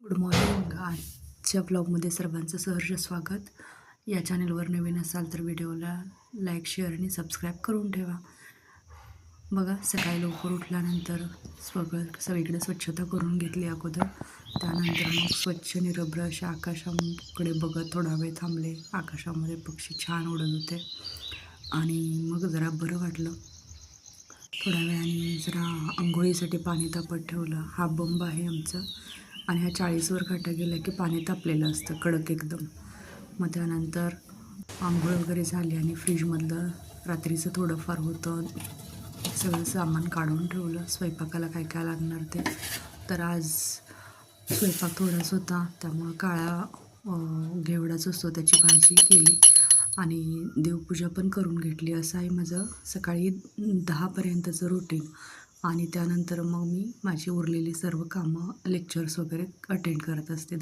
Good morning. आजच्या ब्लॉगमध्ये सर्वांचं सहर्ष स्वागत. या चॅनलवर नवीन असाल तर व्हिडिओला लाईक, शेअर आणि सबस्क्राईब करून ठेवा. बघा, सकाळी लवकर उठल्यानंतर सगळीकडे स्वच्छता करून घेतली अगोदर. त्यानंतर मग स्वच्छ निरभ्र अशा आकाशाकडे बघत थोडा वेळ थांबले. आकाशामध्ये पक्षी छान उडत होते आणि मग जरा बरं वाटलं. थोड्या वेळाने जरा आंघोळीसाठी पाणी तापत ठेवलं. हा बंब आहे आमचं आणि ह्या 40वर काटा गेला की पाणी तापलेलं असतं कडक एकदम. मग त्यानंतर आंघोळ वगैरे झाली आणि फ्रीजमधलं रात्रीचं थोडंफार होतं सगळं सामान काढून ठेवलं. स्वयंपाकाला काय काय लागणार ते. तर आज स्वयंपाक थोडाच होता, त्यामुळं काळा घेवडाच असतो त्याची भाजी केली आणि देवपूजा पण करून घेतली. असं आहे माझं सकाळी 10पर्यंतचं रुटीन. आणि त्यानंतर मग मी माझी उरलेली सर्व कामं, लेक्चर्स वगैरे अटेंड करत असते.